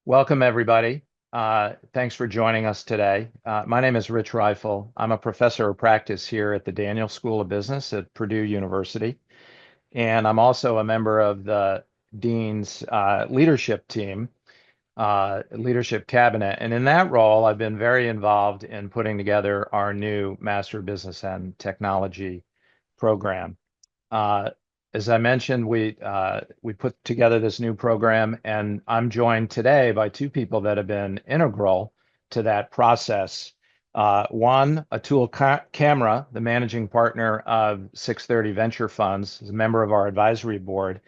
Welcome, everybody. Thanks for joining us today. My name is Rich Reifel. I'm a professor of practice here at the Daniel School of Business at Purdue University, and I'm also a member of the Dean's leadership team, leadership cabinet. And in that role, I've been very involved in putting together our new Master of Business and Technology program. Uh, as I mentioned, we put together this new program, and I'm joined today by two people that have been integral to that process. One, Atul Kamra, the managing partner of 630 Venture Funds, is a member of our advisory board.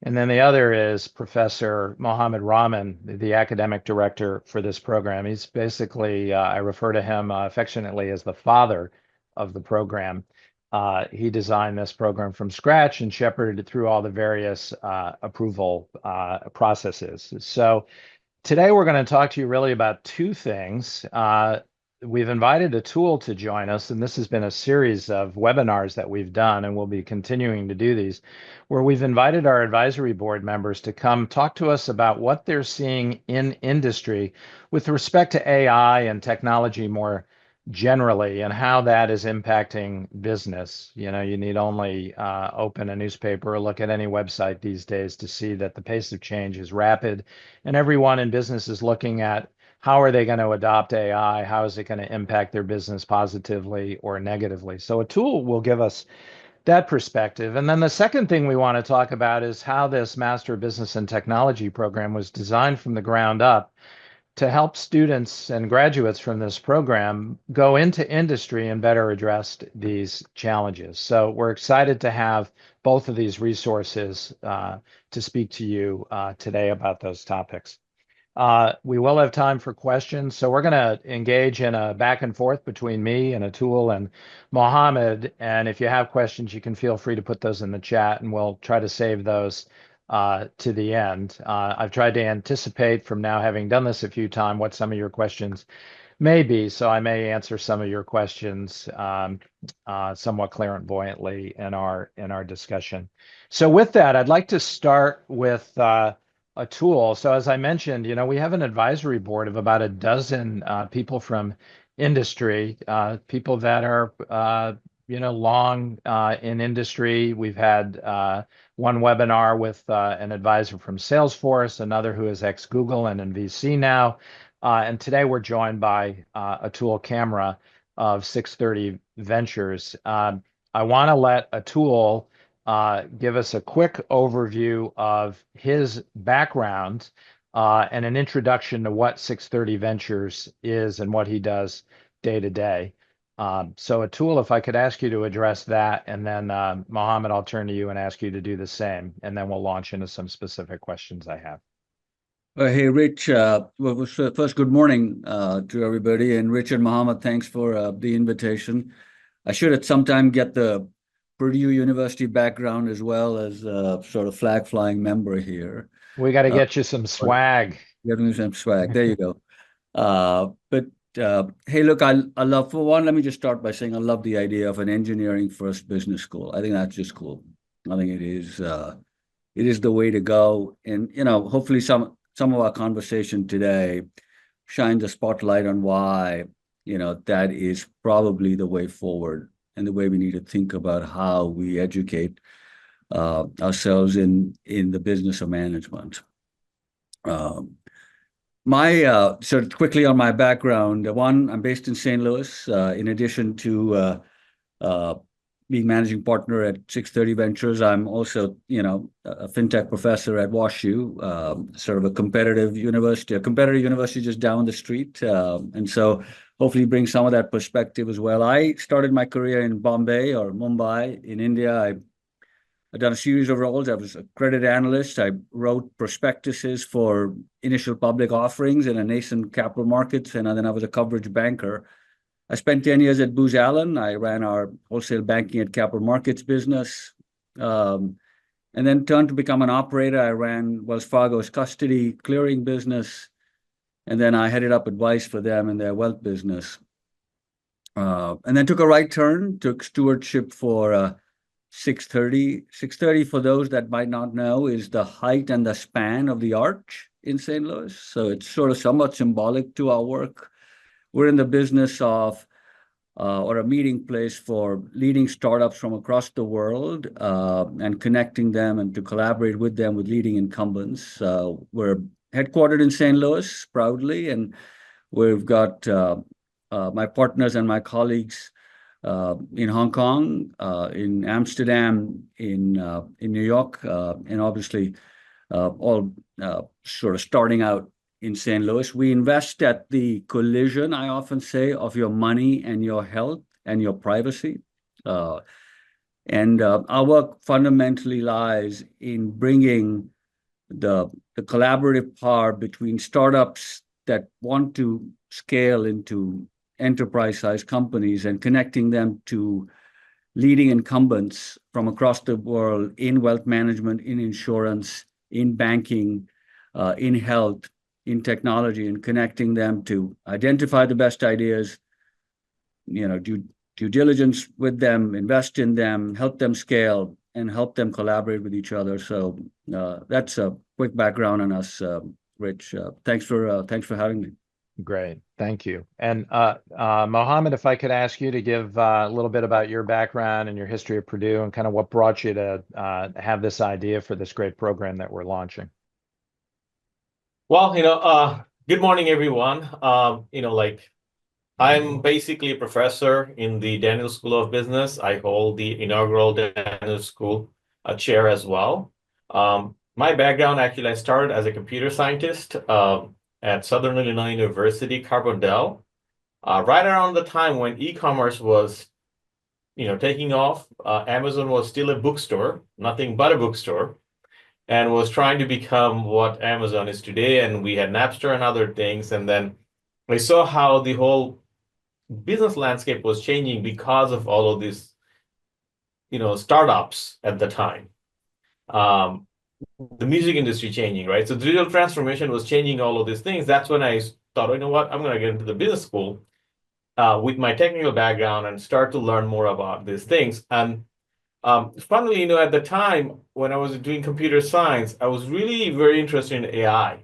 And then the other is Professor Mohammed Rahman, the academic director for this program. He's basically, I refer to him affectionately as the father of the program. He designed this program from scratch and shepherded it through all the various approval processes. So today we're going to talk to you really about two things. We've invited Atul to join us, and this has been a series of webinars that we've done, and we'll be continuing to do these, where we've invited our advisory board members to come talk to us about what they're seeing in industry with respect to AI and technology more generally, and how that is impacting business. You know, you need only open a newspaper or look at any website these days to see that the pace of change is rapid, and everyone in business is looking at how are they going to adopt AI? How is it going to impact their business positively or negatively? So Atul will give us that perspective. And then the second thing we want to talk about is how this Master of Business and Technology program was designed from the ground up to help students and graduates from this program go into industry and better address these challenges. So we're excited to have both of these resources to speak to you today about those topics. We will have time for questions, so we're going to engage in a back and forth between me and Atul and Mohammed. And if you have questions, you can feel free to put those in the chat, and we'll try to save those to the end. I've tried to anticipate from now having done this a few times what some of your questions may be, so I may answer some of your questions somewhat clairvoyantly in our discussion. So with that, I'd like to start with Atul. So as I mentioned, you know, we have an advisory board of about a dozen people from industry, people that are long in industry. We've had one webinar with an advisor from Salesforce, another who is ex-Google and in VC now. And today we're joined by Atul Kamra of 630 Ventures. I want to let Atul give us a quick overview of his background and an introduction to what 630 Ventures is and what he does day to day. So Atul, if I could ask you to address that, and then Mohammed, I'll turn to you and ask you to do the same, and then we'll launch into some specific questions I have. Hey, Rich. First, good morning to everybody. And Richard, Mohammed, thanks for the invitation. I should at some time get the Purdue University background as well as sort of flag flying member here. We got to get you some swag. Get me some swag. There you go. Hey, look, I love, for one, let me just start by saying I love the idea of an engineering first business school. I think that's just cool. I think it is the way to go. And, you know, hopefully some of our conversation today shines a spotlight on why, you know, that is probably the way forward and the way we need to think about how we educate ourselves in the business of management. Sort of quickly on my background, one, I'm based in St. Louis. In addition to being managing partner at 630 Ventures, I'm also, you know, a fintech professor at WashU, sort of a competitive university just down the street. And so hopefully bring some of that perspective as well. I started my career in Bombay or Mumbai in India. I've done a series of roles. I was a credit analyst. I wrote prospectuses for initial public offerings in a nascent capital markets, and then I was a coverage banker. I spent 10 years at Booz Allen. I ran our wholesale banking and capital markets business, and then turned to become an operator. I ran Wells Fargo's custody clearing business, and then I headed up advice for them in their wealth business. And then took a right turn, took stewardship for 630. 630, for those that might not know, is the height and the span of the arch in St. Louis. So it's sort of somewhat symbolic to our work. We're in the business of or a meeting place for leading startups from across the world and connecting them and to collaborate with them with leading incumbents. We're headquartered in St. Louis proudly, and we've got my partners and my colleagues in Hong Kong, in Amsterdam, in New York, and obviously all sort of starting out in St. Louis. We invest at the collision, I often say, of your money and your health and your privacy. And our work fundamentally lies in bringing the collaborative power between startups that want to scale into enterprise-sized companies and connecting them to leading incumbents from across the world in wealth management, in insurance, in banking, in health, in technology, and connecting them to identify the best ideas, do due diligence with them, invest in them, help them scale, and help them collaborate with each other. So that's a quick background on us, Rich. Thanks for having me. Great, thank you. And Mohammed, if I could ask you to give a little bit about your background and your history at Purdue and kind of what brought you to have this idea for this great program that we're launching. Well, good morning, everyone. I'm basically a professor in the Daniel School of Business. I hold the inaugural Daniel School chair as well. My background, actually, I started as a computer scientist at Southern Illinois University, Carbondale, right around the time when e-commerce was, taking off. Amazon was still a bookstore, nothing but a bookstore, and was trying to become what Amazon is today. And we had Napster and other things. And then I saw how the whole business landscape was changing because of all of these, startups at the time. The music industry changing, right? So digital transformation was changing all of these things. That's when I thought, you know what, I'm going to get into the business school with my technical background and start to learn more about these things. And funnily, at the time when I was doing computer science, I was really very interested in AI,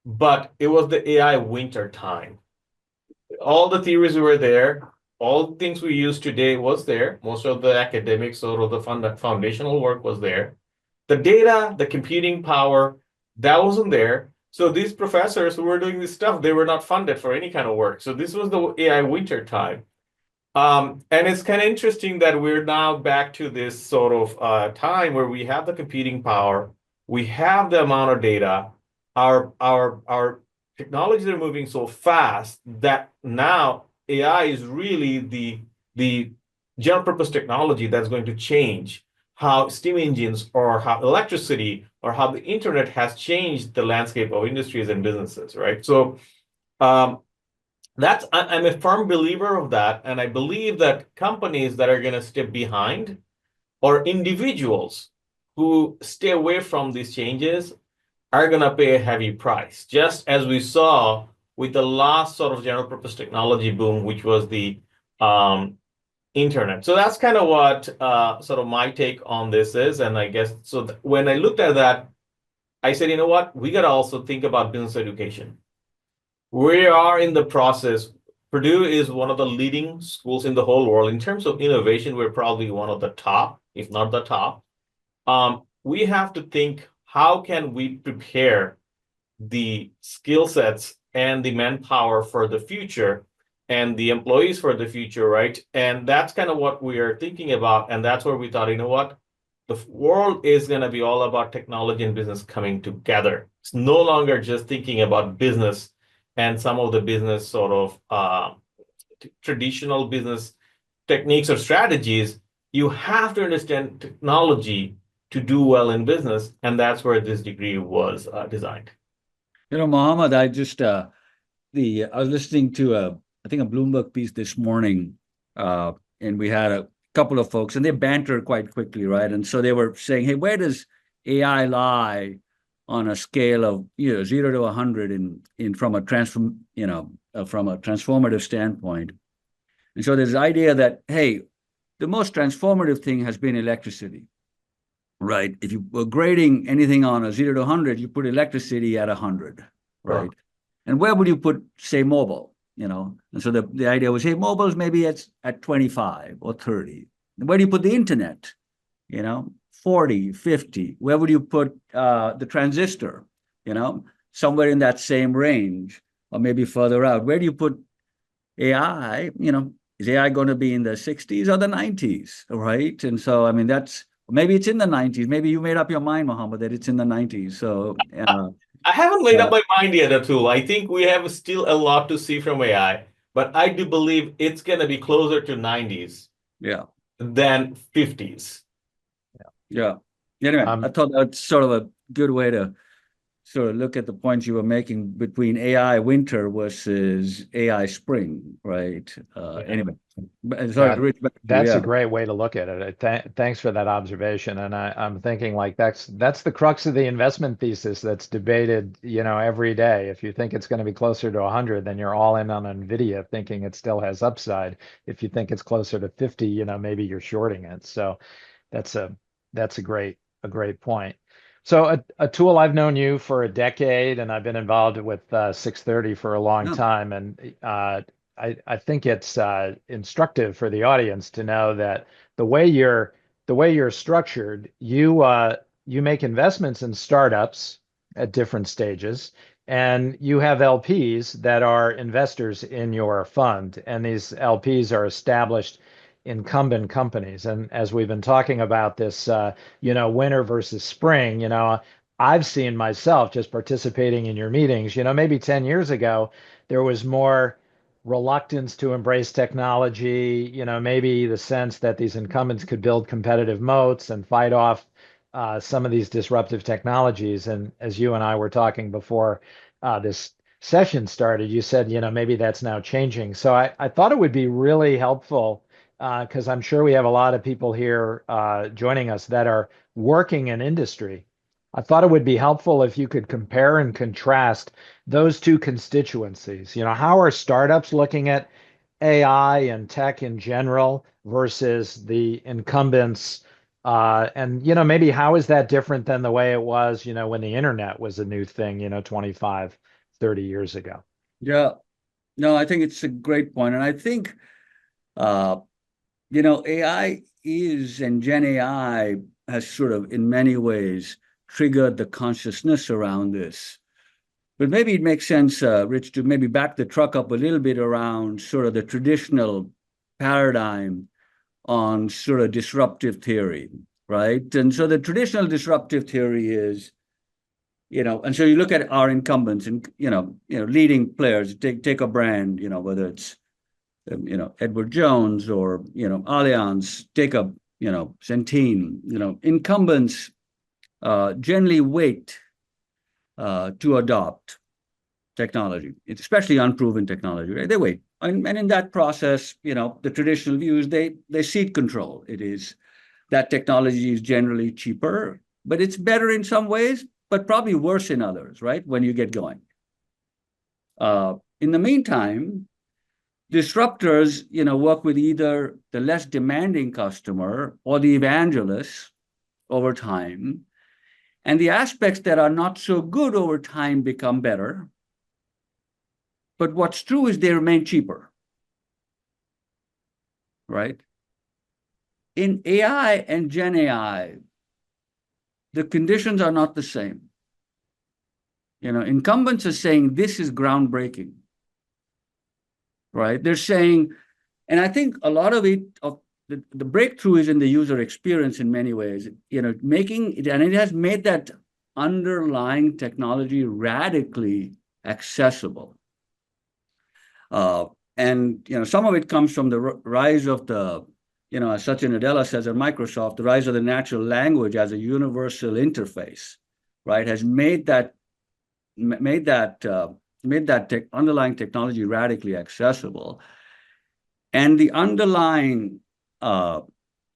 but it was the AI winter time. All the theories were there. All things we use today was there. Most of the academic sort of the foundational work was there. The data, the computing power, that wasn't there. So these professors who were doing this stuff, they were not funded for any kind of work. So this was the AI winter time. And it's kind of interesting that we're now back to this sort of time where we have the computing power, we have the amount of data, our technologies are moving so fast that now AI is really the general purpose technology that's going to change how steam engines or how electricity or how the internet has changed the landscape of industries and businesses, right? So I'm a firm believer of that. And I believe that companies that are going to step behind or individuals who stay away from these changes are going to pay a heavy price, just as we saw with the last sort of general purpose technology boom, which was the internet. So that's kind of what sort of my take on this is. And I guess, so when I looked at that, I said, you know what, we got to also think about business education. We are in the process. Purdue is one of the leading schools in the whole world. In terms of innovation, we're probably one of the top, if not the top. We have to think, how can we prepare the skill sets and the manpower for the future and the employees for the future, right? And that's kind of what we are thinking about. And that's where we thought, you know what? The world is going to be all about technology and business coming together. It's no longer just thinking about business and some of the business sort of traditional business techniques or strategies. You have to understand technology to do well in business. And that's where this degree was designed. Mohammed, I just, I was listening to I think a Bloomberg piece this morning, and we had a couple of folks, and they banter quite quickly, right? And so they were saying, hey, where does AI lie on a scale of 0 to 100 in from a transformative standpoint? And so there's the idea that, hey, the most transformative thing has been electricity. right? If you were grading anything on a 0 to 100, you put electricity at 100, right? Sure. And where would you put, say, mobile? And so the idea was, hey, mobile is maybe it's at 25 or 30. And where do you put the internet? 40, 50. Where would you put the transistor? Somewhere in that same range, or maybe further out. Where do you put AI? Is AI going to be in the 60s or the 90s, right? And so, I mean, maybe it's in the 90s. Maybe you made up your mind, Mohammed, that it's in the 90s. So, I haven't made up my mind yet, Atul. I think we have still a lot to see from AI, but I do believe it's going to be closer to 90s yeah, than 50s. yeah. Anyway, I thought that's sort of a good way to sort of look at the points you were making between AI winter versus AI spring, right? Anyway, sorry, Rich, That's a great way to look at it. Thanks for that observation. And I'm thinking like that's the crux of the investment thesis that's debated, every day. If you think it's going to be closer to 100, then you're all in on Nvidia, thinking it still has upside. If you think it's closer to 50, maybe you're shorting it. So that's a great point. So a tool I've known you for a decade, and I've been involved with 630 for a long time, and I think it's instructive for the audience to know that the way you're structured, you make investments in startups at different stages, and you have LPs that are investors in your fund, and these LPs are established incumbent companies. And as we've been talking about this, winter versus spring, I've seen myself just participating in your meetings, maybe 10 years ago, there was more reluctance to embrace technology, maybe the sense that these incumbents could build competitive moats and fight off some of these disruptive technologies. And as you and I were talking before this session started, you said, maybe that's now changing. So I thought it would be really helpful because I'm sure we have a lot of people here joining us that are working in industry. I thought it would be helpful if you could compare and contrast those two constituencies. How are startups looking at AI and tech in general versus the incumbents? And, maybe how is that different than the way it was, when the internet was a new thing, 25, 30 years ago? Yeah. No, I think it's a great point. And I think, AI and Gen AI has sort of, in many ways, triggered the consciousness around this. But maybe it makes sense, Rich, to maybe back the truck up a little bit around sort of the traditional paradigm on sort of disruptive theory, right? And so the traditional disruptive theory is, and so you look at our incumbents and, leading players, take a brand, whether it's, Edward Jones or, Allianz, take a, Centene, incumbents generally wait to adopt technology, especially unproven technology, right? They wait. And in that process, the traditional views, they cede control. It is that technology is generally cheaper, but it's better in some ways, but probably worse in others, right? When you get going. In the meantime, disruptors, work with either the less demanding customer or the evangelists over time. And the aspects that are not so good over time become better. But what's true is they remain cheaper, right? In AI and Gen AI, the conditions are not the same. Incumbents are saying this is groundbreaking, right? They're saying, and I think a lot of it, the breakthrough is in the user experience in many ways, making it, and it has made that underlying technology radically accessible. And some of it comes from the rise of the, as Satya Nadella says at Microsoft, the rise of the natural language as a universal interface, right, has made that underlying technology radically accessible. And the underlying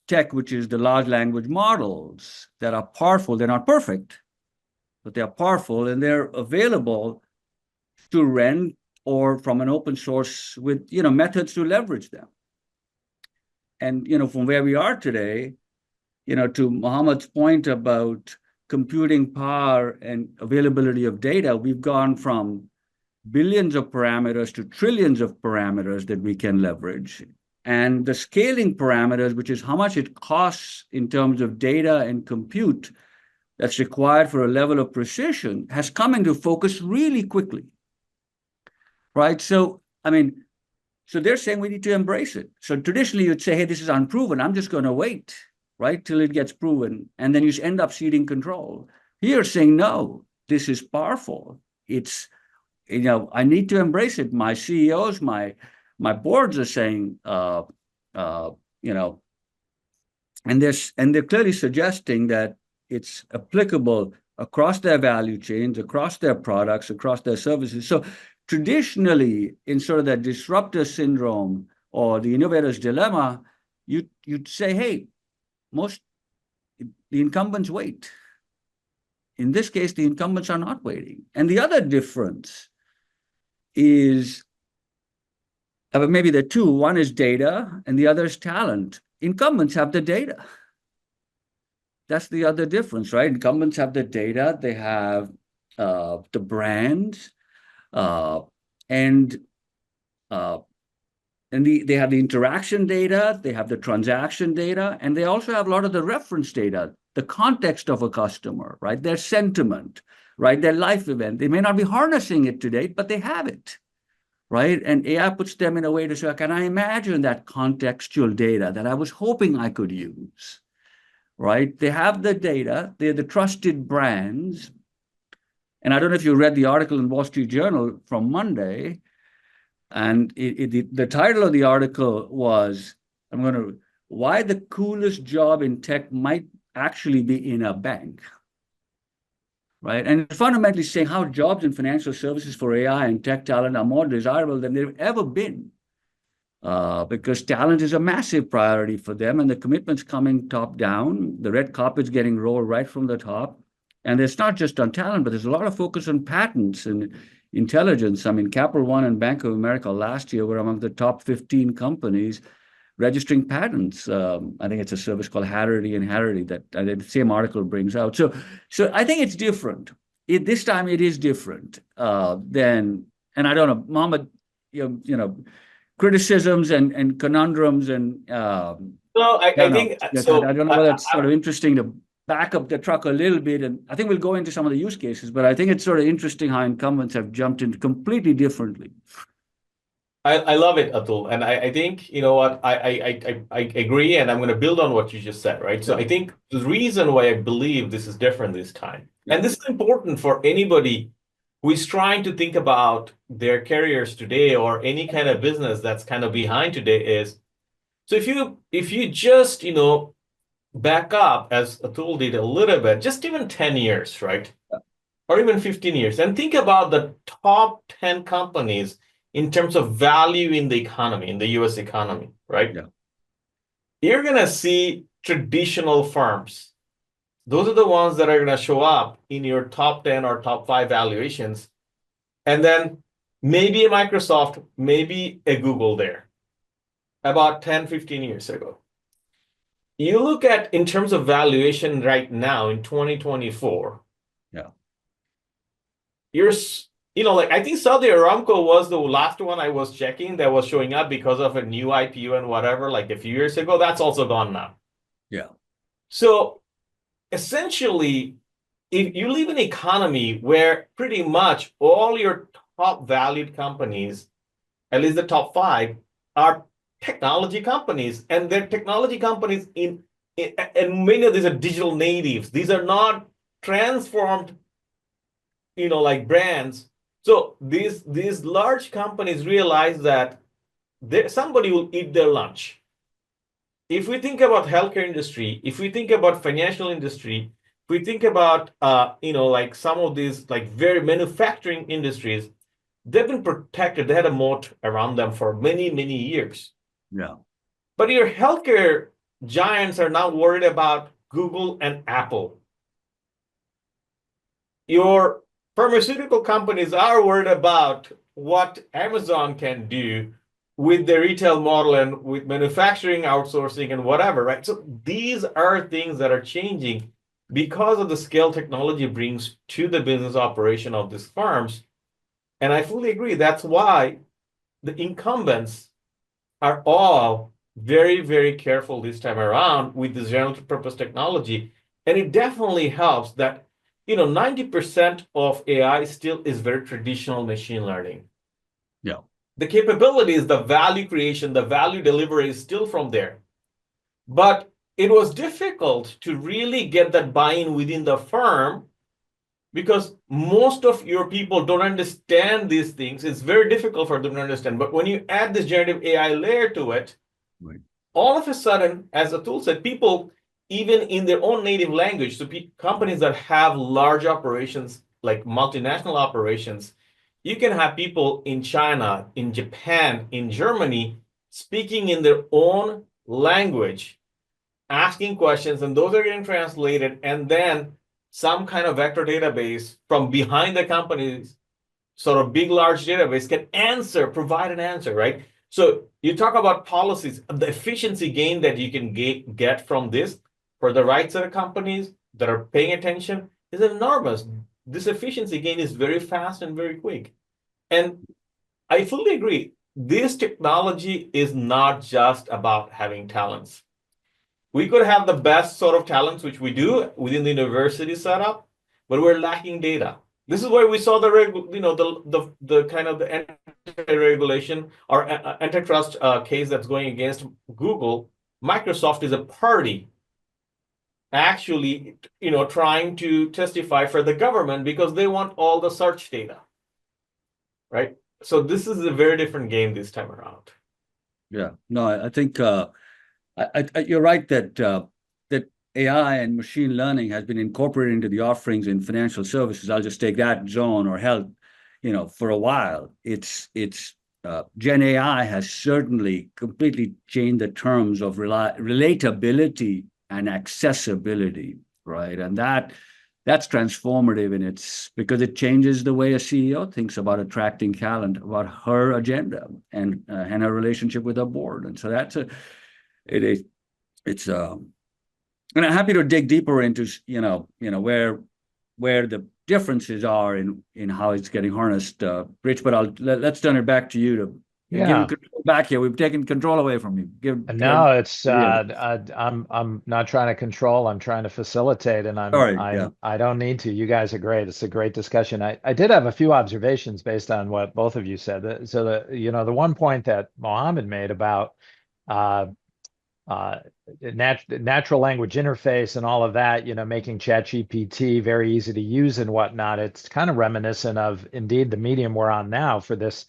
tech, which is the large language models that are powerful, they're not perfect, but they're powerful and they're available to rent or from an open source with, methods to leverage them. And, from where we are today, to Mohammed's point about computing power and availability of data, we've gone from billions of parameters to trillions of parameters that we can leverage. And the scaling parameters, which is how much it costs in terms of data and compute that's required for a level of precision, has come into focus really quickly, right? So, so they're saying we need to embrace it. So traditionally you'd say, hey, this is unproven. I'm just going to wait, right, till it gets proven. And then you end up ceding control. Here saying, no, this is powerful. It's, I need to embrace it. My CEOs, my boards are saying, and they're clearly suggesting that it's applicable across their value chains, across their products, across their services. So traditionally, in sort of that disruptor syndrome or the innovator's dilemma, you'd say, hey, the incumbents wait. In this case, the incumbents are not waiting. And the other difference is, maybe there are two. One is data, and the other is talent. Incumbents have the data. That's the other difference, right? Incumbents have the data. They have the brands, and they have the interaction data. They have the transaction data, and they also have a lot of the reference data, the context of a customer, right? Their sentiment, right? Their life event. They may not be harnessing it today, but they have it, right? And AI puts them in a way to say, can I imagine that contextual data that I was hoping I could use, right? They have the data. They're the trusted brands. And I don't know if you read the article in Wall Street Journal from Monday, and the title of the article was, why the coolest job in tech might actually be in a bank, right? And fundamentally saying how jobs in financial services for AI and tech talent are more desirable than they've ever been, because talent is a massive priority for them, and the commitment's coming top down. The red carpet's getting rolled right from the top. And it's not just on talent, but there's a lot of focus on patents and intelligence. Capital One and Bank of America last year were among the top 15 companies registering patents. I think it's a service called Harity and Harity that the same article brings out. So I think it's different. This time it is different than, and I don't know, Mohammed, criticisms and conundrums and I think so. I don't know whether it's sort of interesting to back up the truck a little bit, and I think we'll go into some of the use cases, but I think it's sort of interesting how incumbents have jumped in completely differently. I love it, Atul. And I think, you know what, I agree, and I'm going to build on what you just said, right? So I think the reason why I believe this is different this time, and this is important for anybody who is trying to think about their careers today or any kind of business that's kind of behind today, is, so if you just, back up, as Atul did a little bit, just even 10 years, right? Or even 15 years, and think about the top 10 companies in terms of value in the economy, in the US economy, right? Yeah. You're going to see traditional firms. Those are the ones that are going to show up in your top 10 or top 5 valuations. And then maybe a Microsoft, maybe a Google there, about 10, 15 years ago. You look at, in terms of valuation right now in 2024, I think Saudi Aramco was the last one I was checking that was showing up because of a new IPO and whatever, like a few years ago. That's also gone now. Yeah. So essentially, if you live in an economy where pretty much all your top valued companies, at least the top 5, are technology companies, and they're technology companies and many of these are digital natives. These are not transformed, like brands. So these large companies realize that somebody will eat their lunch. If we think about healthcare industry, if we think about financial industry, if we think about like some of these like very manufacturing industries, they've been protected. They had a moat around them for many, many years. Yeah. But your healthcare giants are now worried about Google and Apple. Your pharmaceutical companies are worried about what Amazon can do with the retail model and with manufacturing outsourcing and whatever, right? So these are things that are changing because of the scale technology brings to the business operation of these firms. And I fully agree. That's why the incumbents are all very, very careful this time around with this general purpose technology. And it definitely helps that, 90% of AI still is very traditional machine learning. Yeah. The capabilities, the value creation, the value delivery is still from there. But it was difficult to really get that buy-in within the firm because most of your people don't understand these things. It's very difficult for them to understand. But when you add this generative AI layer to it, Right. all of a sudden, as Atul said, people, even in their own native language, so companies that have large operations, like multinational operations, you can have people in China, in Japan, in Germany, speaking in their own language, asking questions, and those are getting translated, and then some kind of vector database from behind the company's sort of big, large database can provide an answer, right? So you talk about policies, the efficiency gain that you can get from this for the right set of companies that are paying attention is enormous. This efficiency gain is very fast and very quick. And I fully agree. This technology is not just about having talents. We could have the best sort of talents, which we do within the university setup, but we're lacking data. This is why we saw the kind of the anti-regulation or antitrust case that's going against Google. Microsoft is a party actually, trying to testify for the government because they want all the search data, right? So this is a very different game this time around. Yeah. No, I think you're right that that AI and machine learning has been incorporated into the offerings in financial services. I'll just take that zone or health. For a while, it's Gen AI has certainly completely changed the terms of relatability and accessibility, right? And that's transformative in its because it changes the way a CEO thinks about attracting talent, about her agenda and her relationship with her board. And so it's and I'm happy to dig deeper into where the differences are in how it's getting harnessed, Rich. But let's turn it back to you to give control back here. We've taken control away from you. No, it's I'm not trying to control. I'm trying to facilitate, and I don't need to. You guys are great. It's a great discussion. I did have a few observations based on what both of you said. So the one point that Mohammed made about uh, natural language interface and all of that, making ChatGPT very easy to use and whatnot. It's kind of reminiscent of indeed the medium we're on now for this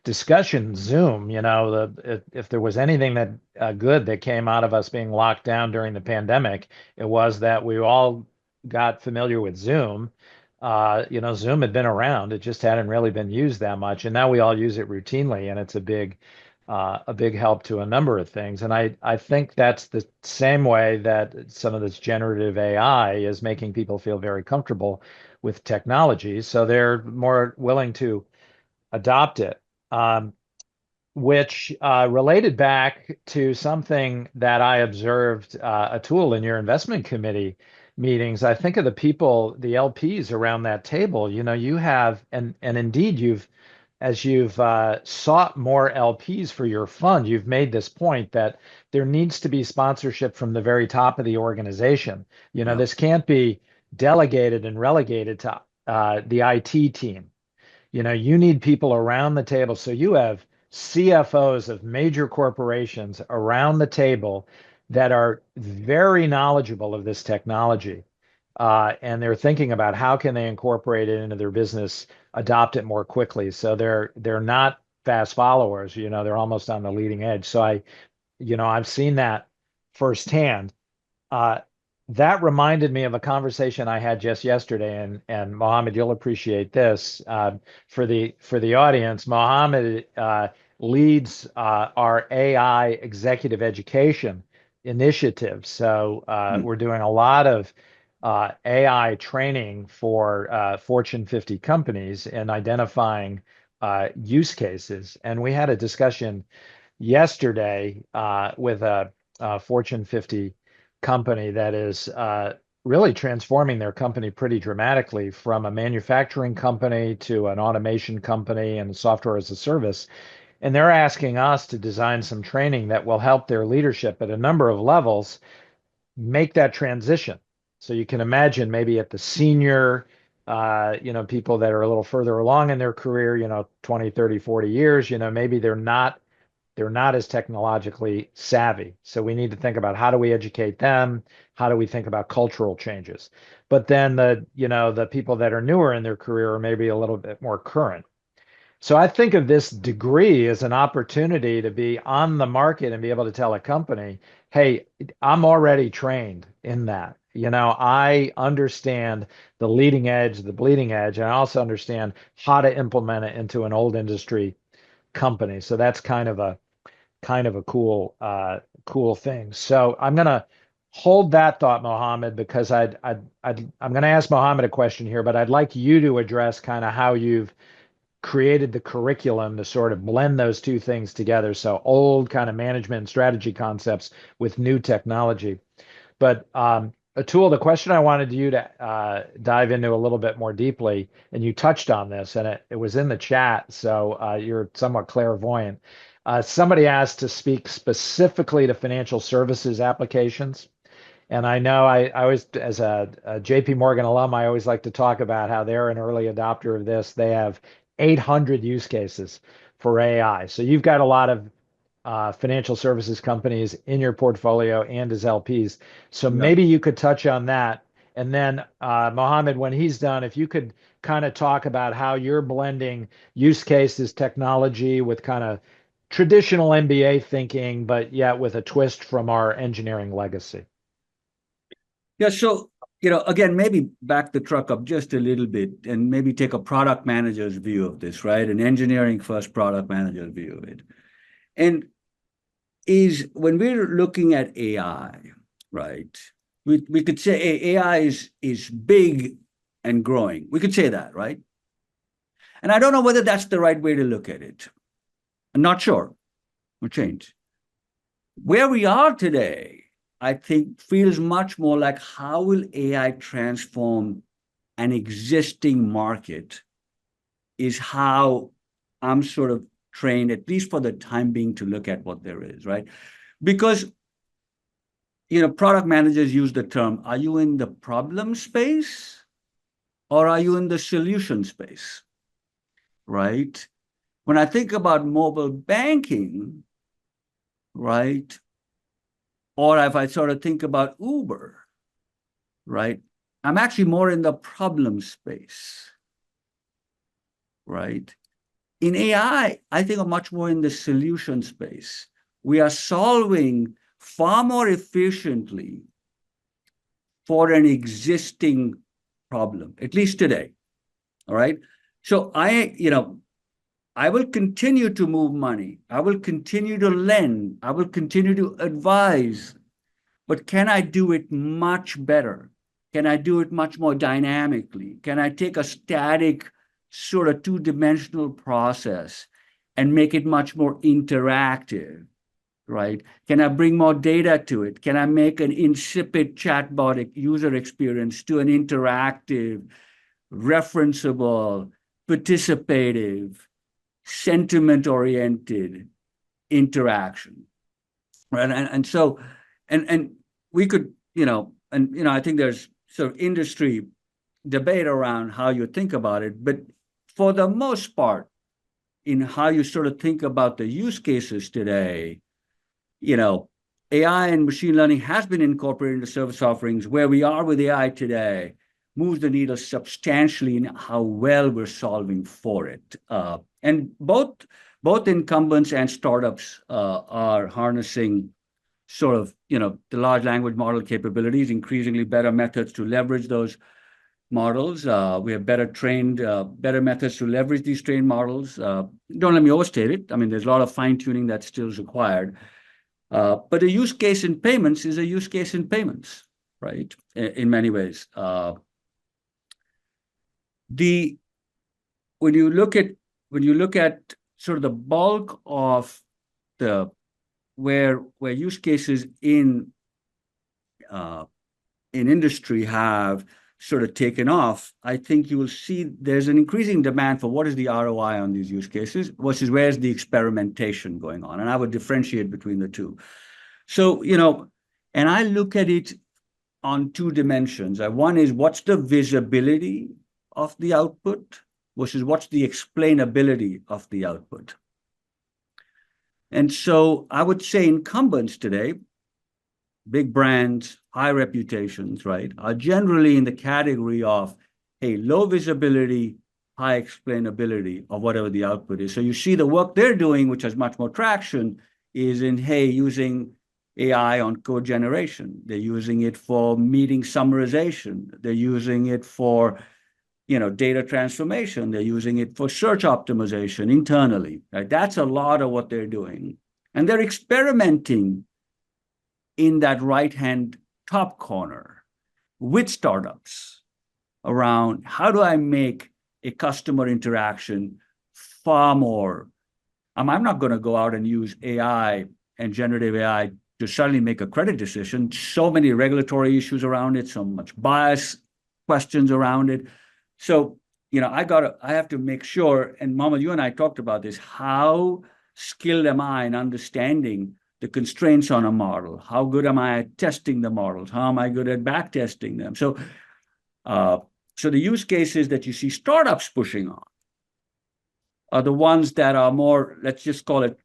discussion, Zoom. If there was anything that good that came out of us being locked down during the pandemic, it was that we all got familiar with Zoom. Zoom had been around, it just hadn't really been used that much, and now we all use it routinely, and it's a big help to a number of things. And I think that's the same way that some of this generative AI is making people feel very comfortable with technology, so they're more willing to adopt it. Which related back to something that I observed, Atul, in your investment committee meetings. I think of the people, the LPs around that table. You have, and indeed, as you've sought more LPs for your fund, you've made this point that there needs to be sponsorship from the very top of the organization. This can't be delegated and relegated to the IT team. You need people around the table. So you have CFOs of major corporations around the table that are very knowledgeable of this technology. And they're thinking about how can they incorporate it into their business, adopt it more quickly. So they're not fast followers, they're almost on the leading edge. So I've seen that firsthand. Uh, that reminded me of a conversation I had just yesterday, and Mohammed, you'll appreciate this. For the audience, Mohammed leads our AI executive education initiative. So we're doing a lot of AI training for Fortune 50 companies and identifying use cases. And we had a discussion yesterday with a Fortune 50 company that is really transforming their company pretty dramatically from a manufacturing company to an automation company and software as a service. And they're asking us to design some training that will help their leadership at a number of levels make that transition. So you can imagine maybe at the senior, people that are a little further along in their career, 20, 30, 40 years, maybe they're not as technologically savvy. So we need to think about how do we educate them? How do we think about cultural changes? But then the people that are newer in their career are maybe a little bit more current. So I think of this degree as an opportunity to be on the market and be able to tell a company, hey, I'm already trained in that. I understand the leading edge, the bleeding edge, and I also understand how to implement it into an old industry company. So that's kind of a cool thing. So I'm gonna hold that thought, Mohammed, because I'm gonna ask Mohammed a question here, but I'd like you to address kind of how you've created the curriculum to sort of blend those two things together. So old kind of management and strategy concepts with new technology. But Atul, the question I wanted you to dive into a little bit more deeply, and you touched on this, and it was in the chat, so you're somewhat clairvoyant. Somebody asked to speak specifically to financial services applications. And I know I always, as a JP Morgan alum, I always like to talk about how they're an early adopter of this. They have 800 use cases for AI. So you've got a lot of financial services companies in your portfolio and as LPs. So Yeah. maybe you could touch on that. And then Mohammed, when he's done, if you could kind of talk about how you're blending use cases, technology with kind of traditional MBA thinking, but yet with a twist from our engineering legacy. Yeah, so, again, maybe back the truck up just a little bit and maybe take a product manager's view of this, right? An engineering first product manager's view of it. And when we're looking at AI, right, we could say AI is big and growing. We could say that, right? And I don't know whether that's the right way to look at it. I'm not sure. We'll change. Where we are today, I think, feels much more like how will AI transform an existing market is how I'm sort of trained, at least for the time being, to look at what there is, right? Because, product managers use the term, are you in the problem space or are you in the solution space, right? When I think about mobile banking, right, or if I sort of think about Uber, right, I'm actually more in the problem space, right? In AI, I think I'm much more in the solution space. We are solving far more efficiently for an existing problem, at least today, all right? So I will continue to move money. I will continue to lend. I will continue to advise. But can I do it much better? Can I do it much more dynamically? Can I take a static sort of two-dimensional process and make it much more interactive, right? Can I bring more data to it? Can I make an insipid chatbot user experience to an interactive, referenceable, participative, sentiment-oriented interaction, right? And so we could, I think there's sort of industry debate around how you think about it, but for the most part, in how you sort of think about the use cases today, AI and machine learning has been incorporated into service offerings. Where we are with AI today moves the needle substantially in how well we're solving for it. And both incumbents and startups are harnessing sort of, the large language model capabilities, increasingly better methods to leverage those models. We have better methods to leverage these trained models. Don't let me overstate it. I mean, there's a lot of fine-tuning that still is required. But a use case in payments is a use case in payments, right? In many ways. When you look at when you look at sort of the bulk of the where use cases in industry have sort of taken off, I think you will see there's an increasing demand for what is the ROI on these use cases versus where's the experimentation going on. And I would differentiate between the two. So, and I look at it on two dimensions. One is what's the visibility of the output versus what's the explainability of the output. And so I would say incumbents today, big brands, high reputations, right, are generally in the category of, hey, low visibility, high explainability of whatever the output is. So you see the work they're doing, which has much more traction, is in, hey, using AI on code generation. They're using it for meeting summarization. They're using it for, data transformation. They're using it for search optimization internally, right? That's a lot of what they're doing. And they're experimenting in that right-hand top corner with startups around how do I make a customer interaction far more. I'm not going to go out and use AI and generative AI to suddenly make a credit decision. So many regulatory issues around it, so much bias questions around it. So, I have to make sure, and Mohammed, you and I talked about this, how skilled am I in understanding the constraints on a model? How good am I at testing the models? How am I good at back testing them? So, so the use cases that you see startups pushing on are the ones that are more, let's just call it,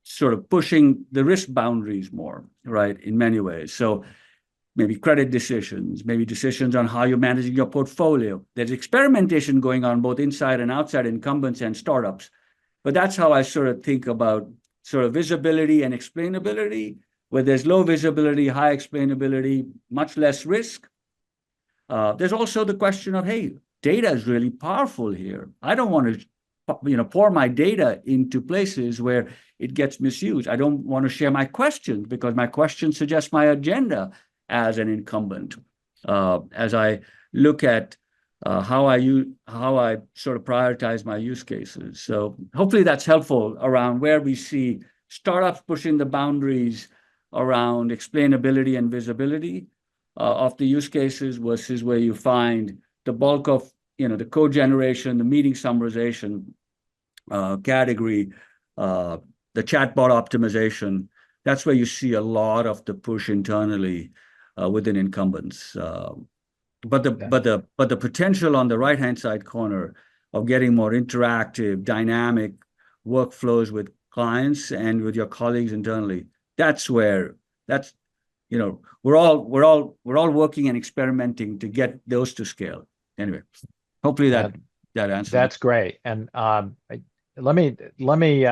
sort of pushing the risk boundaries more, right, in many ways. So maybe credit decisions, maybe decisions on how you're managing your portfolio. There's experimentation going on both inside and outside incumbents and startups. But that's how I sort of think about sort of visibility and explainability, where there's low visibility, high explainability, much less risk. There's also the question of, hey, data is really powerful here. I don't want to pour my data into places where it gets misused. I don't want to share my questions because my questions suggest my agenda as an incumbent. As I look at how I sort of prioritize my use cases. So hopefully that's helpful around where we see startups pushing the boundaries around explainability and visibility of the use cases versus where you find the bulk of the code generation, the meeting summarization category, the chatbot optimization. That's where you see a lot of the push internally within incumbents. But the potential on the right-hand side corner of getting more interactive, dynamic workflows with clients and with your colleagues internally, we're all working and experimenting to get those to scale. Anyway, hopefully that answers. That's great. And let me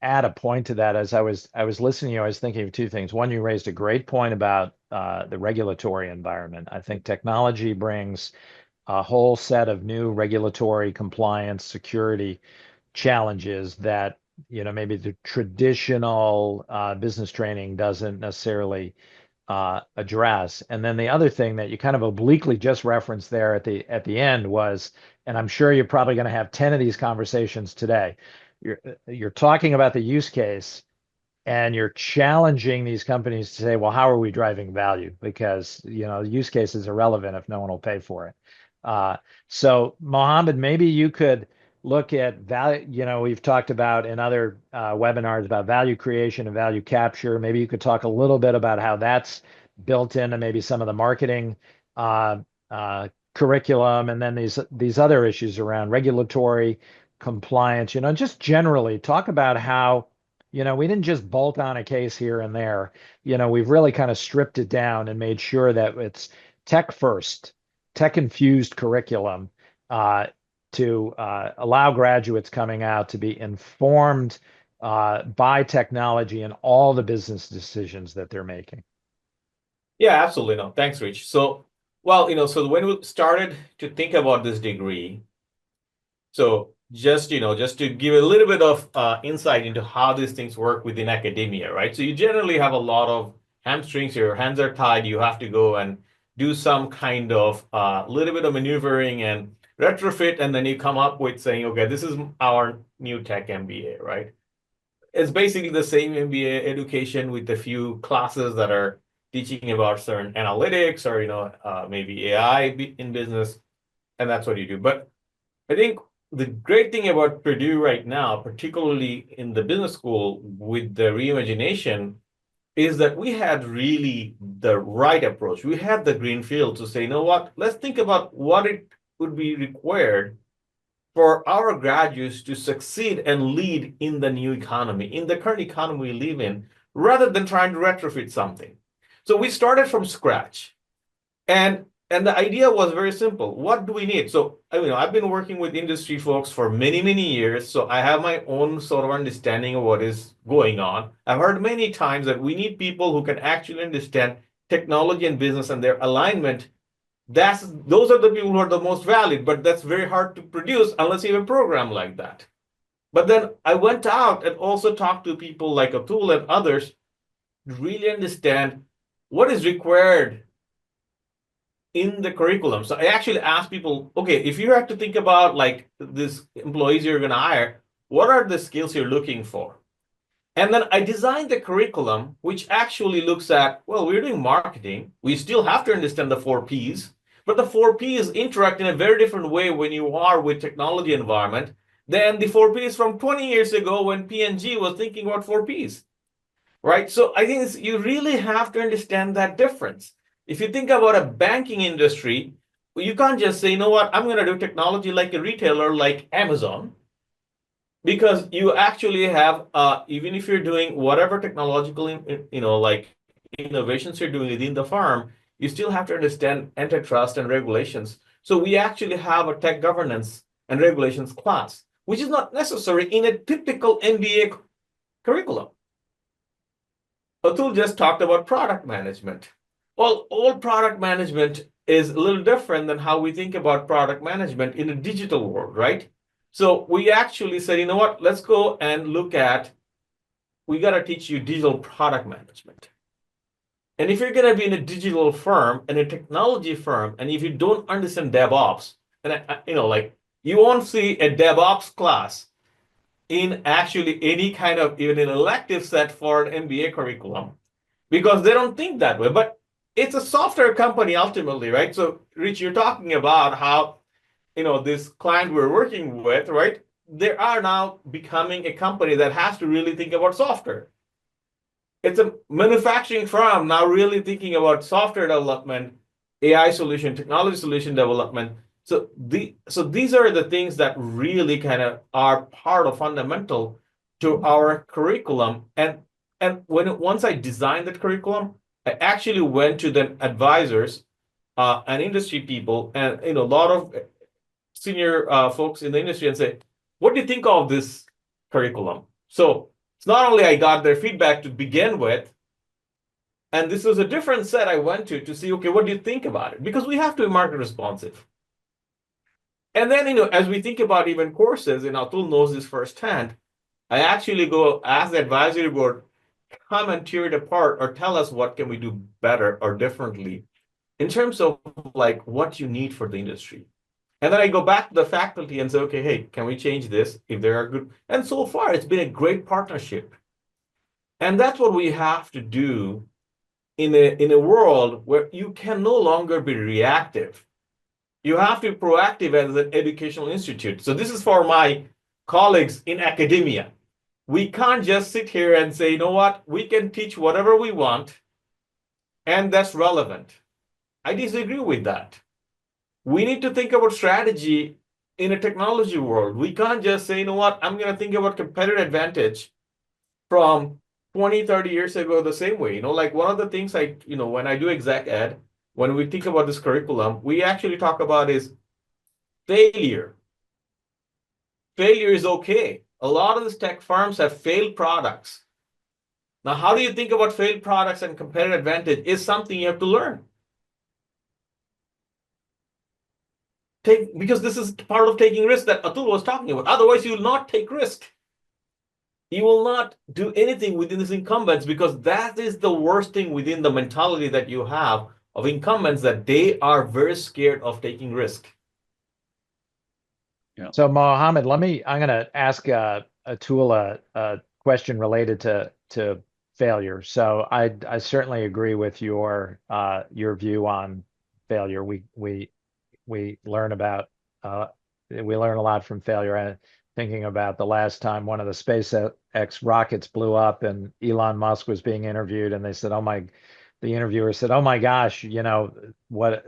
add a point to that. As I was listening to you, I was thinking of two things. One, you raised a great point about the regulatory environment. I think technology brings a whole set of new regulatory compliance security challenges that maybe the traditional business training doesn't necessarily address. And then the other thing that you kind of obliquely just referenced there at the end was, and I'm sure you're probably going to have 10 of these conversations today. You're talking about the use case and you're challenging these companies to say, well, how are we driving value? Because the use case is irrelevant if no one will pay for it. So Mohammed, maybe you could look at value. We've talked about in other webinars about value creation and value capture. Maybe you could talk a little bit about how that's built into maybe some of the marketing curriculum, and then these other issues around regulatory compliance, just generally talk about how, we didn't just bolt on a case here and there. We've really kind of stripped it down and made sure that it's tech first, tech infused curriculum to allow graduates coming out to be informed by technology and all the business decisions that they're making. Yeah, absolutely. No, thanks, Rich. So, so when we started to think about this degree, so just to give a little bit of insight into how these things work within academia, right? So you generally have a lot of hamstrings, your hands are tied, you have to go and do some kind of little bit of maneuvering and retrofit, and then you come up with saying, okay, this is our new tech MBA, right? It's basically the same MBA education with a few classes that are teaching about certain analytics or, maybe AI in business, and that's what you do. But I think the great thing about Purdue right now, particularly in the business school with the reimagination, is that we had really the right approach. We had the green field to say, you know what, let's think about what it would be required for our graduates to succeed and lead in the new economy, in the current economy we live in, rather than trying to retrofit something. So we started from scratch. And the idea was very simple. What do we need? So, I've been working with industry folks for many, many years. So I have my own sort of understanding of what is going on. I've heard many times that we need people who can actually understand technology and business and their alignment. Those are the people who are the most valid, but that's very hard to produce unless you have a program like that. But then I went out and also talked to people like Atul and others to really understand what is required in the curriculum. So I actually asked people, okay, if you have to think about like this employees you're going to hire, what are the skills you're looking for? And then I designed the curriculum, which actually looks at, well, we're doing marketing. We still have to understand the 4 Ps, but the 4 Ps interact in a very different way when you are with technology environment than the 4 Ps from 20 years ago when P&G was thinking about 4 Ps, right? So I think you really have to understand that difference. If you think about a banking industry, you can't just say, you know what, I'm going to do technology like a retailer like Amazon, because you actually have, even if you're doing whatever technological, like innovations you're doing within the firm, you still have to understand antitrust and regulations. So we actually have a tech governance and regulations class, which is not necessary in a typical MBA curriculum. Atul just talked about product management. Well, all product management is a little different than how we think about product management in a digital world, right? So we actually said, you know what, let's go and look at, we got to teach you digital product management. And if you're going to be in a digital firm and a technology firm, and if you don't understand DevOps, and you won't see a DevOps class in actually any kind of even an elective set for an MBA curriculum, because they don't think that way. But it's a software company ultimately, right? So Rich, you're talking about how, this client we're working with, right? They are now becoming a company that has to really think about software. It's a manufacturing firm now really thinking about software development, AI solution, technology solution development. So these are the things that really kind of are part of fundamental to our curriculum. And once I designed that curriculum, I actually went to the advisors and industry people and a lot of senior folks in the industry and say, what do you think of this curriculum? So it's not only I got their feedback to begin with, and this was a different set I went to see, okay, what do you think about it? Because we have to be market responsive. And then, as we think about even courses, and Atul knows this firsthand, I actually go ask the advisory board, come and tear it apart or tell us what can we do better or differently in terms of like what you need for the industry. And then I go back to the faculty and say, okay, hey, can we change this if there are good? And so far, it's been a great partnership. And that's what we have to do in a world where you can no longer be reactive. You have to be proactive as an educational institute. So this is for my colleagues in academia. We can't just sit here and say, you know what, we can teach whatever we want, and that's relevant. I disagree with that. We need to think about strategy in a technology world. We can't just say, you know what, I'm going to think about competitive advantage from 20, 30 years ago the same way. Like one of the things when I do exec ed, when we think about this curriculum, we actually talk about is failure. Failure is okay. A lot of these tech firms have failed products. Now, how do you think about failed products and competitive advantage is something you have to learn. Because this is part of taking risk that Atul was talking about. Otherwise, you will not take risk. You will not do anything within this incumbents because that is the worst thing within the mentality that you have of incumbents, that they are very scared of taking risk. Yeah. So Mohammed, I'm going to ask Atul a question related to failure. So I certainly agree with your view on failure. We learn about we learn a lot from failure. And thinking about the last time one of the SpaceX rockets blew up and Elon Musk was being interviewed, and they said, the interviewer said, "Oh my gosh, what?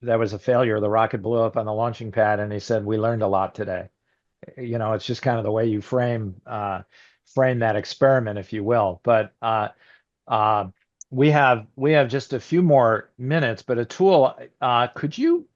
That was a failure. The rocket blew up on the launching pad," and he said, "We learned a lot today." It's just kind of the way you frame that experiment, if you will. But uh, we have just a few more minutes. But Atul, could you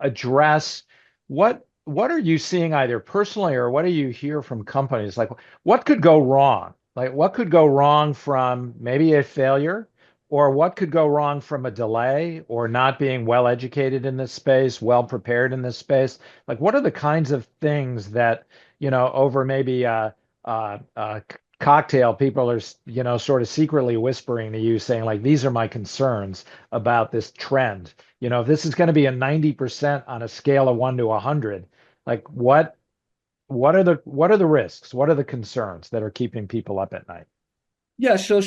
address what are you seeing either personally or what do you hear from companies? Like what could go wrong? Like what could go wrong from maybe a failure, or what could go wrong from a delay or not being well educated in this space, well prepared in this space? Like what are the kinds of things that, over maybe a cocktail, people are, sort of secretly whispering to you saying like, these are my concerns about this trend. If this is going to be a 90% on a scale of 1 to 100, like what are the risks? What are the concerns that are keeping people up at night? Yeah, so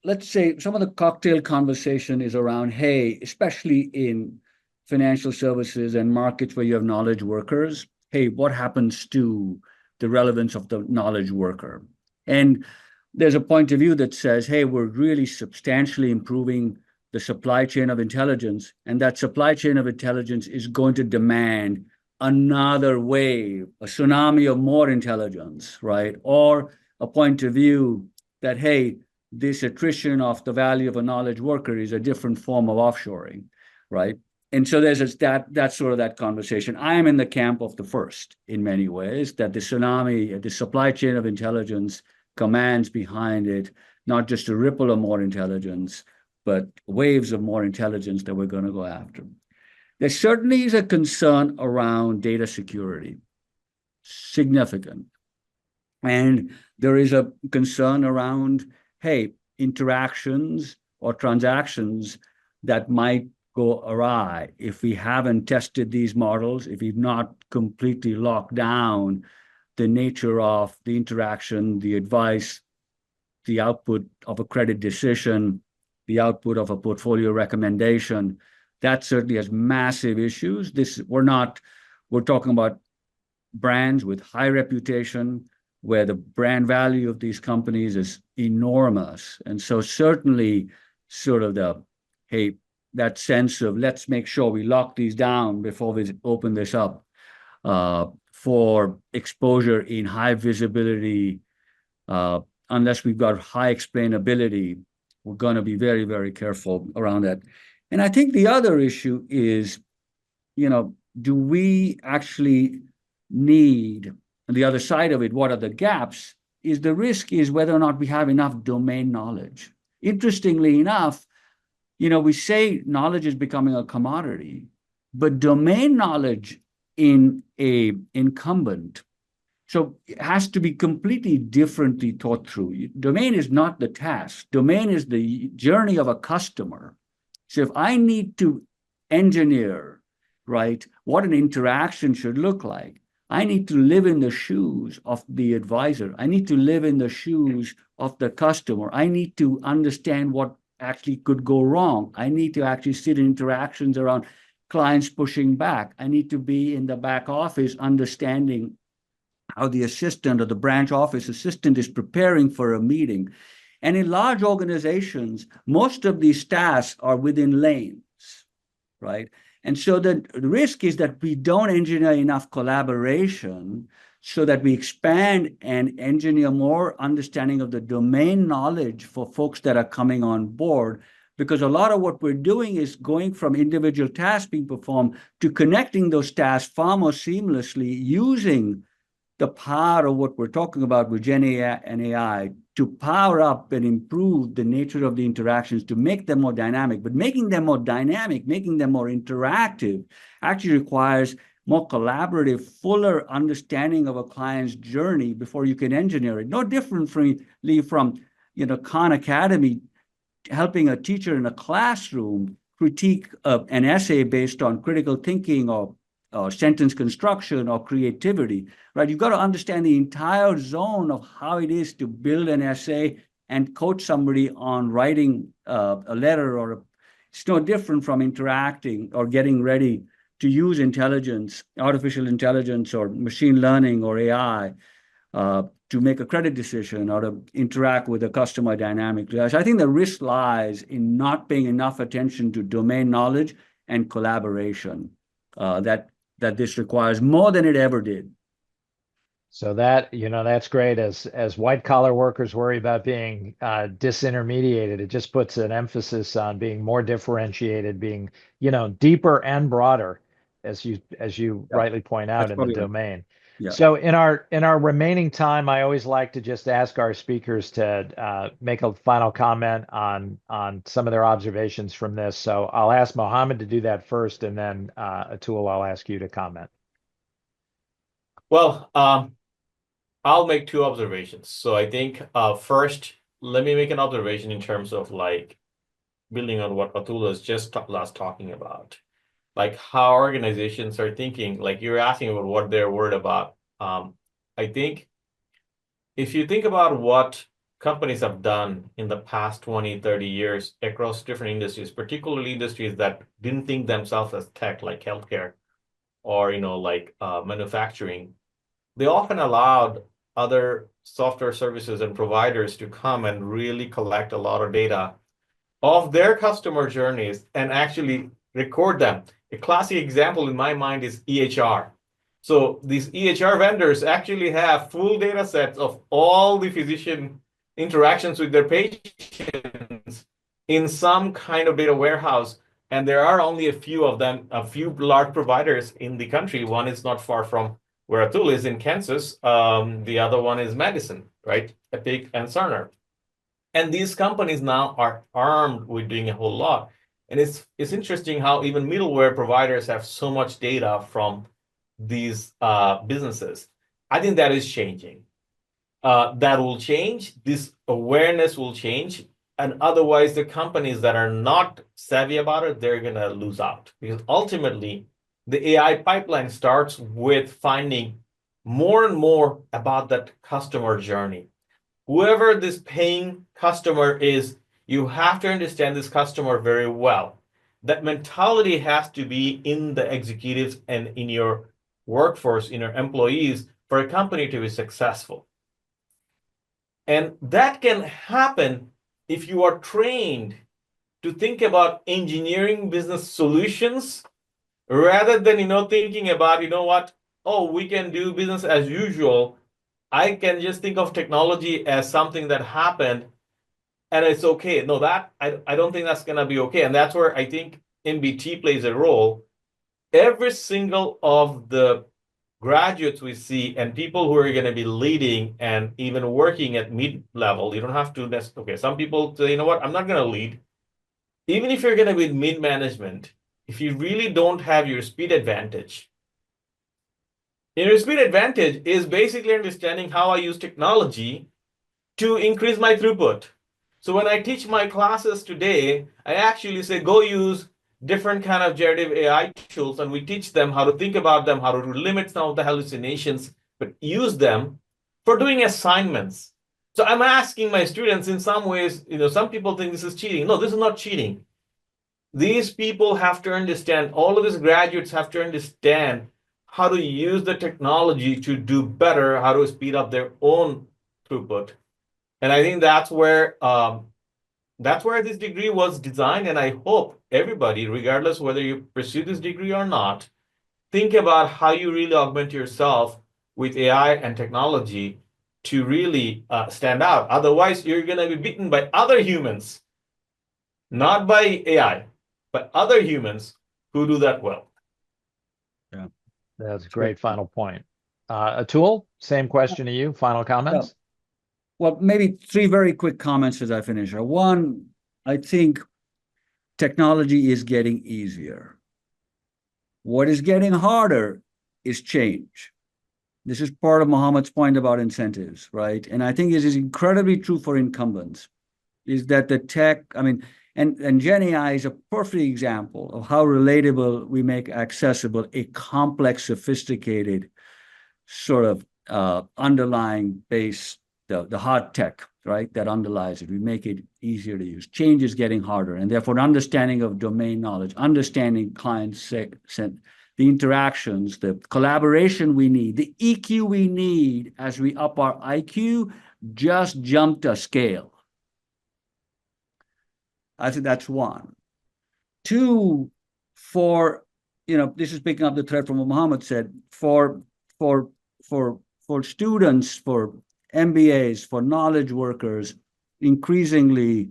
let's say some of the cocktail conversation is around, hey, especially in financial services and markets where you have knowledge workers, hey, what happens to the relevance of the knowledge worker? And there's a point of view that says, hey, we're really substantially improving the supply chain of intelligence, and that supply chain of intelligence is going to demand another wave, a tsunami of more intelligence, right? Or a point of view that, hey, this attrition of the value of a knowledge worker is a different form of offshoring, right? And so there's that's sort of that conversation. I am in the camp of the first in many ways, that the tsunami, the supply chain of intelligence commands behind it, not just a ripple of more intelligence, but waves of more intelligence that we're going to go after. There certainly is a concern around data security, significant. And there is a concern around, hey, interactions or transactions that might go awry if we haven't tested these models, if we've not completely locked down the nature of the interaction, the advice, the output of a credit decision, the output of a portfolio recommendation. That certainly has massive issues. We're talking about brands with high reputation, where the brand value of these companies is enormous. And so certainly sort of that sense of let's make sure we lock these down before we open this up for exposure in high visibility, unless we've got high explainability, we're going to be very, very careful around that. And I think the other issue is, do we actually need, on the other side of it, what are the gaps? Is the risk is whether or not we have enough domain knowledge. Interestingly enough, we say knowledge is becoming a commodity, but domain knowledge in a incumbent, so it has to be completely differently thought through. Domain is not the task. Domain is the journey of a customer. So if I need to engineer, right, what an interaction should look like, I need to live in the shoes of the advisor. I need to live in the shoes of the customer. I need to understand what actually could go wrong. I need to actually sit in interactions around clients pushing back. I need to be in the back office understanding how the assistant or the branch office assistant is preparing for a meeting. And in large organizations, most of these tasks are within lanes, right? And so the risk is that we don't engineer enough collaboration so that we expand and engineer more understanding of the domain knowledge for folks that are coming on board. Because a lot of what we're doing is going from individual tasks being performed to connecting those tasks far more seamlessly using the power of what we're talking about with Gen AI and AI to power up and improve the nature of the interactions to make them more dynamic. But making them more dynamic, making them more interactive actually requires more collaborative, fuller understanding of a client's journey before you can engineer it. No differently from Khan Academy helping a teacher in a classroom critique an essay based on critical thinking or or sentence construction or creativity, right? You've got to understand the entire zone of how it is to build an essay and coach somebody on writing a letter it's no different from interacting or getting ready to use intelligence, artificial intelligence or machine learning or AI to make a credit decision or to interact with a customer dynamically. So I think the risk lies in not paying enough attention to domain knowledge and collaboration that this requires more than it ever did. So that, that's great. As white collar workers worry about being disintermediated, it just puts an emphasis on being more differentiated, being, deeper and broader, as you rightly point out, in the domain. Yeah. So in our remaining time, I always like to just ask our speakers to make a final comment on some of their observations from this. So I'll ask Mohammed to do that first, and then Atul, I'll ask you to comment. Well, I'll make two observations. So I think first, let me make an observation in terms of like building on what Atul was just last talking about, like how organizations are thinking. Like you're asking about what they're worried about. I think if you think about what companies have done in the past 20, 30 years across different industries, particularly industries that didn't think themselves as tech, like healthcare or, like manufacturing, they often allowed other software services and providers to come and really collect a lot of data of their customer journeys and actually record them. A classic example in my mind is EHR. So these EHR vendors actually have full data sets of all the physician interactions with their patients in some kind of data warehouse. And there are only a few of them, a few large providers in the country. One is not far from where Atul is in Kansas. The other one is Madison, right? Epic and Cerner. And these companies now are armed with doing a whole lot. And it's interesting how even middleware providers have so much data from these businesses. I think that is changing. That will change. This awareness will change. And otherwise, the companies that are not savvy about it, they're going to lose out. Because ultimately, the AI pipeline starts with finding more and more about that customer journey. Whoever this paying customer is, you have to understand this customer very well. That mentality has to be in the executives and in your workforce, in your employees, for a company to be successful. And that can happen if you are trained to think about engineering business solutions rather than, thinking about, what, oh, we can do business as usual. I can just think of technology as something that happened and it's okay. No, that I don't think that's going to be okay. And that's where I think MBT plays a role. Every single of the graduates we see and people who are going to be leading and even working at mid-level, you don't have to necessarily, okay, some people say, you know what, I'm not going to lead. Even if you're going to be mid-management, if you really don't have your speed advantage, your speed advantage is basically understanding how I use technology to increase my throughput. So when I teach my classes today, I actually say, go use different kind of generative AI tools, and we teach them how to think about them, how to limit some of the hallucinations, but use them for doing assignments. So I'm asking my students in some ways, some people think this is cheating. No, this is not cheating. These people have to understand, all of these graduates have to understand how to use the technology to do better, how to speed up their own throughput. And I think that's where this degree was designed. And I hope everybody, regardless whether you pursue this degree or not, think about how you really augment yourself with AI and technology to really stand out. Otherwise, you're going to be beaten by other humans, not by AI, but other humans who do that well. Yeah, that's a great final point. Atul, same question to you. Final comments? Well, maybe three very quick comments as I finish. One, I think technology is getting easier. What is getting harder is change. This is part of Mohammed's point about incentives, right? And I think this is incredibly true for incumbents, is that the tech, And Gen AI is a perfect example of how relatable we make accessible a complex, sophisticated sort of underlying base, the hard tech, right, that underlies it. We make it easier to use. Change is getting harder, and therefore understanding of domain knowledge, understanding clients, the interactions, the collaboration we need, the EQ we need as we up our IQ just jumped a scale. I think that's one. Two, this is picking up the thread from what Mohammed said, for students, for MBAs, for knowledge workers, increasingly,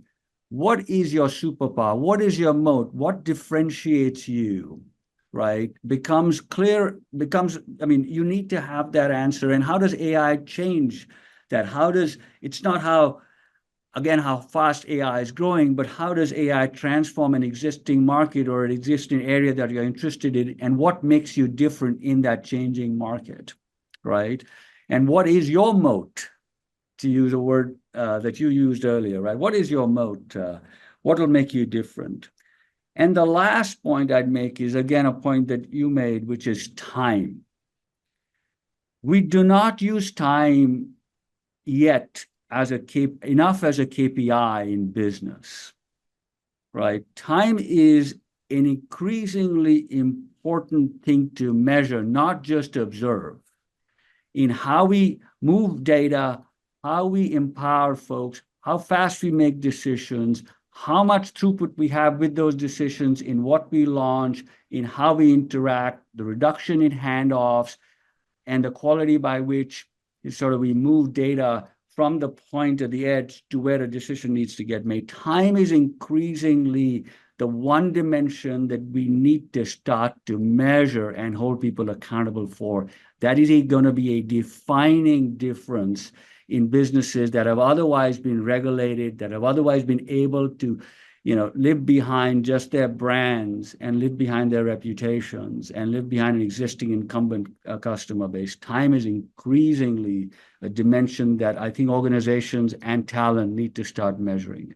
what is your superpower? What is your moat? What differentiates you, right? Becomes clear, you need to have that answer. And how does AI change that? It's not how fast AI is growing, but how does AI transform an existing market or an existing area that you're interested in, and what makes you different in that changing market, right? And what is your moat, to use a word that you used earlier, right? What is your moat? What will make you different? And the last point I'd make is, again, a point that you made, which is time. We do not use time yet enough as a KPI in business, right? Time is an increasingly important thing to measure, not just observe, in how we move data, how we empower folks, how fast we make decisions, how much throughput we have with those decisions, in what we launch, in how we interact, the reduction in handoffs, and the quality by which we move data from the point of the edge to where a decision needs to get made. Time is increasingly the one dimension that we need to start to measure and hold people accountable for. That is going to be a defining difference in businesses that have otherwise been regulated, that have otherwise been able to, live behind just their brands and live behind their reputations and live behind an existing incumbent customer base. Time is increasingly a dimension that I think organizations and talent need to start measuring.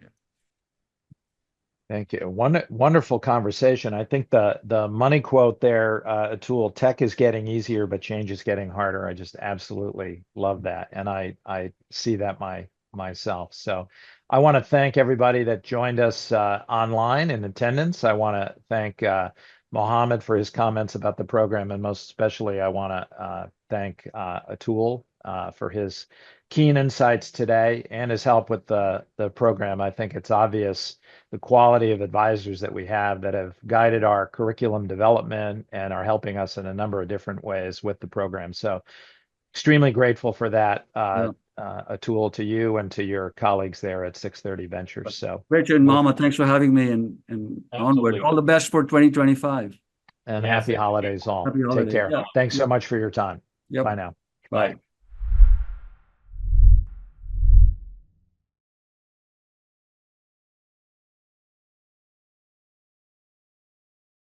Thank you. Wonderful conversation. I think the money quote there, Atul, tech is getting easier, but change is getting harder. I just absolutely love that. And I see that myself. So I want to thank everybody that joined us online in attendance. I want to thank Mohammed for his comments about the program. And most especially, I want to thank Atul for his keen insights today and his help with the program. I think it's obvious the quality of advisors that we have that have guided our curriculum development and are helping us in a number of different ways with the program. So extremely grateful for that, Atul, to you and to your colleagues there at 630 Ventures. So Richard and Mama, thanks for having me, and onward. All the best for 2025. And happy holidays all. Happy holidays. Take care. Yeah. Thanks so much for your time. Yep. Bye now. Bye.